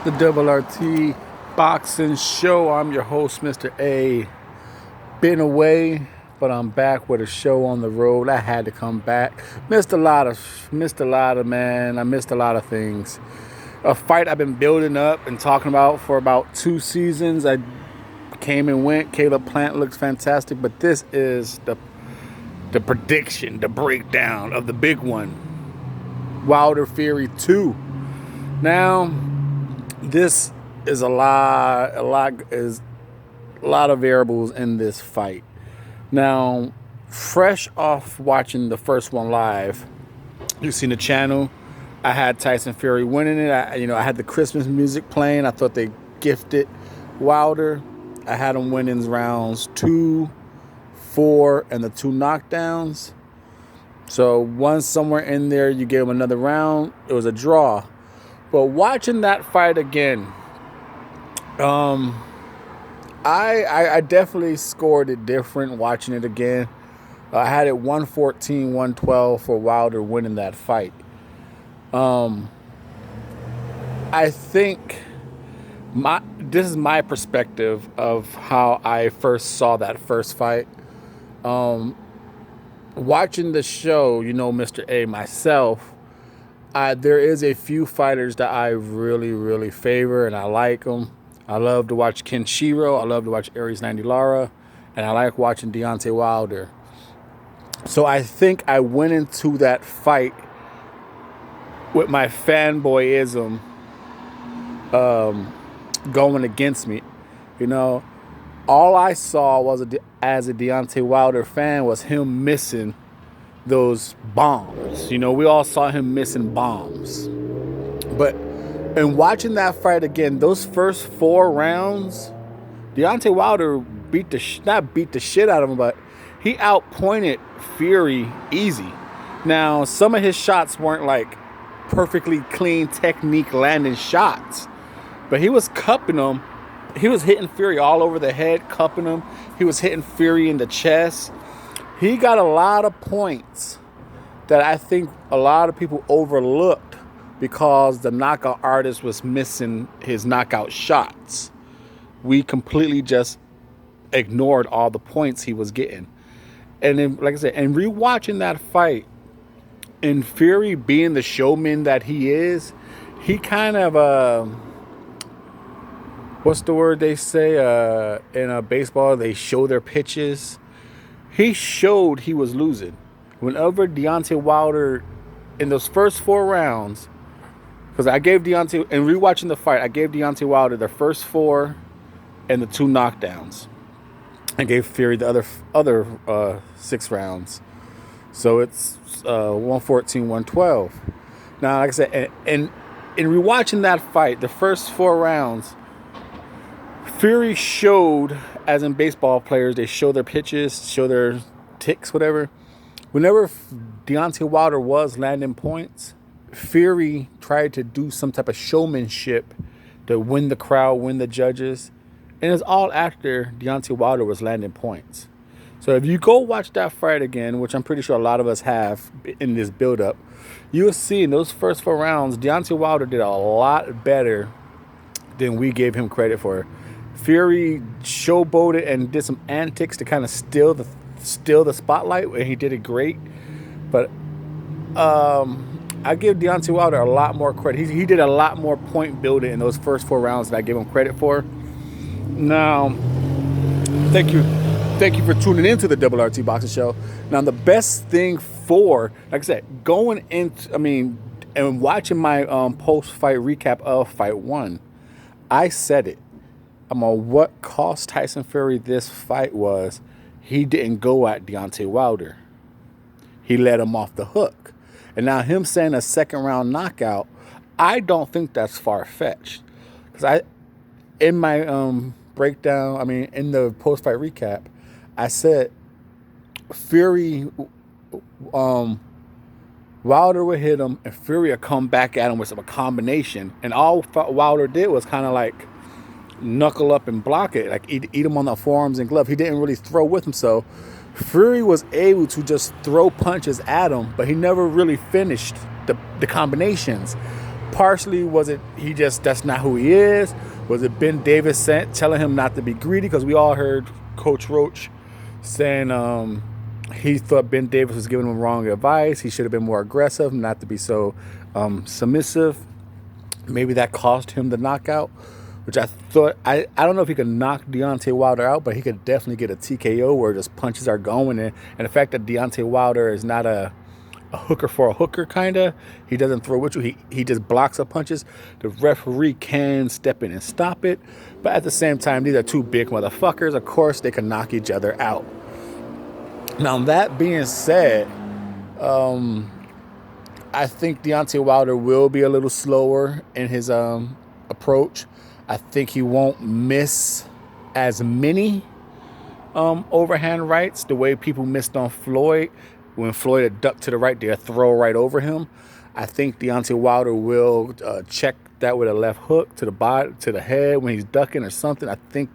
The Double RT Boxing Show. I'm your host, Mr.A. Been away, but I'm back with a show on the road. I had to come back. Missed a lot, man. I missed a lot of things. A fight I've been building up and talking about for about 2 seasons. I came and went. Caleb Plant looks fantastic, but this is the prediction, the breakdown of the big one. Wilder Fury 2. Now, this is a lot of variables in this fight. Now, fresh off watching the first one live, you've seen the channel. I had Tyson Fury winning it. I had the Christmas music playing. I thought they gifted Wilder. I had him winning rounds 2, 4, and the 2 knockdowns. So once somewhere in there you gave him another round, it was a draw. But watching that fight again, I definitely scored it different watching it again. I had it 114, 112 for Wilder winning that fight. I think this is my perspective of how I first saw that first fight. Watching the show, Mr.A, myself, there is a few fighters that I really, really favor, and I like them. I love to watch Kenshiro. I love to watch Aries 90 Lara, and I like watching Deontay Wilder. So I think I went into that fight with my fanboyism going against me. All I saw was as a Deontay Wilder fan was him missing those bombs. We all saw him missing bombs. But in watching that fight again, those first 4 rounds, Deontay Wilder not beat the shit out of him, but he outpointed Fury easy. Now, some of his shots weren't like perfectly clean technique landing shots, but he was cupping him. He was hitting Fury all over the head, cupping him. He was hitting Fury in the chest. He got a lot of points that I think a lot of people overlooked because the knockout artist was missing his knockout shots. We completely just ignored all the points he was getting. And then, like I said, and rewatching that fight, and Fury being the showman that he is, he kind of, what's the word they say in baseball? They show their pitches. He showed he was losing. Whenever Deontay Wilder, in those first 4 rounds, because I gave Deontay, and rewatching the fight, I gave Deontay Wilder the first 4 and the 2 knockdowns. I gave Fury the other 6 rounds. So it's 114, 112. Now, like I said, and in rewatching that fight, the first 4 rounds, Fury showed, as in baseball players, they show their pitches, show their ticks, whatever. Whenever Deontay Wilder was landing points, Fury tried to do some type of showmanship to win the crowd, win the judges. And it's all after Deontay Wilder was landing points. So if you go watch that fight again, which I'm pretty sure a lot of us have in this build-up, you'll see in those first 4 rounds, Deontay Wilder did a lot better than we gave him credit for. Fury showboated and did some antics to kind of steal the spotlight, and he did it great. But I give Deontay Wilder a lot more credit. He did a lot more point building in those first 4 rounds than I give him credit for. Now, thank you for tuning into the Double RT Boxing Show. Now, the best thing for, like I said, and watching my post-fight recap of Fight 1, I said it. What cost Tyson Fury this fight was he didn't go at Deontay Wilder. He let him off the hook. And now him saying a second round knockout, I don't think that's far-fetched. Because in my breakdown, in the post-fight recap, I said Fury, Wilder would hit him and Fury would come back at him with a combination. And all Wilder did was kind of like knuckle up and block it, like eat him on the forearms and glove. He didn't really throw with him, so Fury was able to just throw punches at him, but he never really finished the combinations. partially was it that's not who he is? Was it Ben Davis telling him not to be greedy? Because we all heard Coach Roach saying he thought Ben Davis was giving him wrong advice. He should have been more aggressive, not to be so submissive. Maybe that cost him the knockout, which I thought, I don't know if he could knock Deontay Wilder out, but he could definitely get a TKO where just punches are going in. And the fact that Deontay Wilder is not a hooker for a hooker, kind of, he doesn't throw with you, he just blocks up punches. The referee can step in and stop it, but at the same time, these are two big motherfuckers. Of course, they can knock each other out. Now, that being said, I think Deontay Wilder will be a little slower in his approach. I think he won't miss as many overhand rights the way people missed on Floyd. When Floyd had ducked to the right, they'd throw right over him. I think Deontay Wilder will check that with a left hook to the body, to the head when he's ducking or something. I think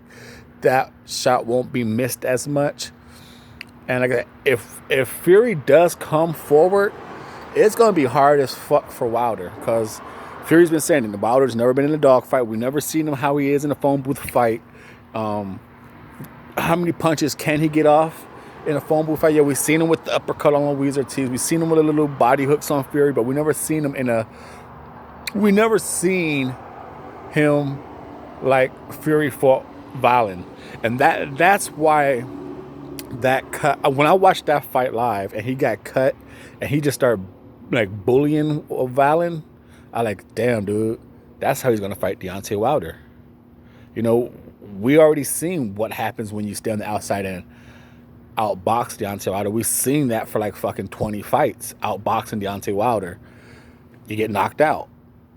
that shot won't be missed as much. And if Fury does come forward, it's going to be hard as fuck for Wilder, because Fury's been saying that Wilder's never been in a dogfight. We've never seen him how he is in a phone booth fight. How many punches can he get off in a phone booth fight? Yeah, we've seen him with the uppercut on Louise Ortiz. We've seen him with a little body hooks on Fury, but we never seen him like Fury fought Valen. And that's why that cut, when I watched that fight live and he got cut and he just started like bullying Valen, I like, damn, dude, that's how he's gonna fight Deontay Wilder. You know, we already seen what happens when you stay on the outside and outbox Deontay Wilder. We've seen that for like fucking 20 fights, outboxing Deontay Wilder. You get knocked out.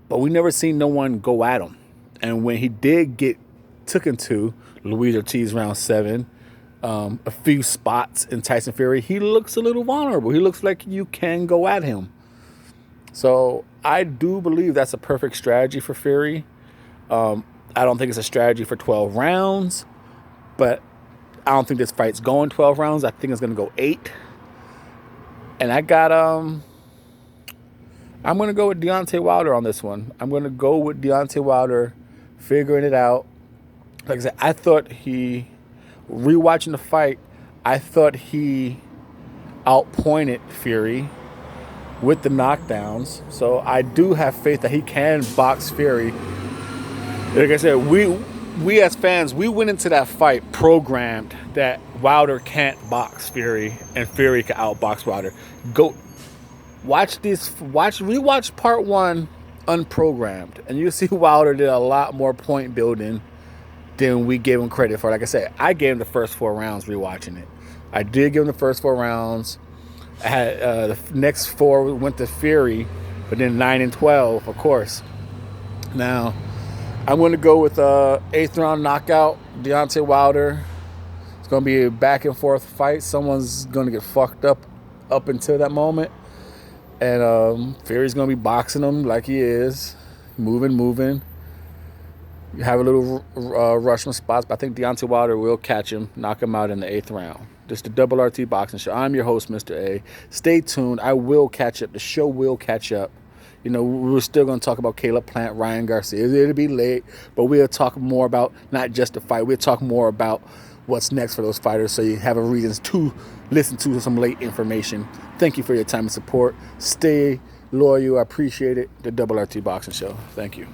But we never seen no one go at him. And when he did get taken to Louise Ortiz round 7, a few spots in Tyson Fury, he looks a little vulnerable. He looks like you can go at him. So I do believe that's a perfect strategy for Fury. I don't think it's a strategy for 12 rounds, but I don't think this fight's going 12 rounds. I think it's going to go 8. And I got, I'm going to go with Deontay Wilder on this one. I'm going to go with Deontay Wilder figuring it out. Like I said, I thought rewatching the fight, I thought he outpointed Fury with the knockdowns. So I do have faith that he can box Fury. Like I said, we as fans, we went into that fight programmed that Wilder can't box Fury and Fury can outbox Wilder. Go rewatch part 1 unprogrammed, and you see Wilder did a lot more point building than we gave him credit for. Like I said, I gave him the first 4 rounds rewatching it. I did give him the first 4 rounds. I had the next 4 went to Fury, but then 9 and 12, of course. Now, I'm going to go with 8th round knockout, Deontay Wilder. It's going to be a back and forth fight. Someone's going to get fucked up until that moment. And Fury's going to be boxing him like he is, moving. You have a little rush on spots, but I think Deontay Wilder will catch him, knock him out in the 8th round. This is the Double RT Boxing Show. I'm your host, Mr.A. Stay tuned. I will catch up. The show will catch up. You know, we're still going to talk about Caleb Plant, Ryan Garcia. It'll be late, but we'll talk more about not just the fight. We'll talk more about what's next for those fighters, so you have a reason to listen to some late information. Thank you for your time and support. Stay loyal. I appreciate it. The Double RT Boxing Show. Thank you.